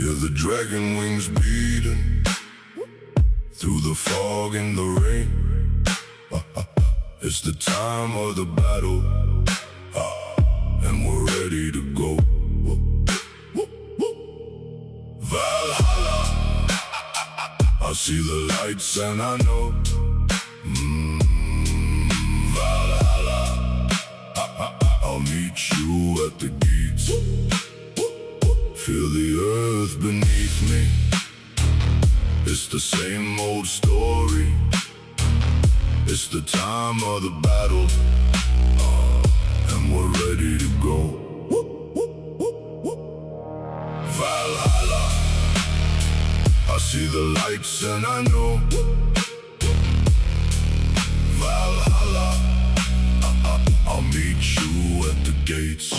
Hear the dragon wings beating through the fog and the rain. It's the time of the battle, and we're ready to go. Valhalla, I see the lights and I know. Valhalla, I'll meet you at the gates. Feel the earth beneath me. It's the same old story. It's the time of the battle, and we're ready to go. Valhalla, I see the lights and I know. Valhalla, I'll meet you at the gates.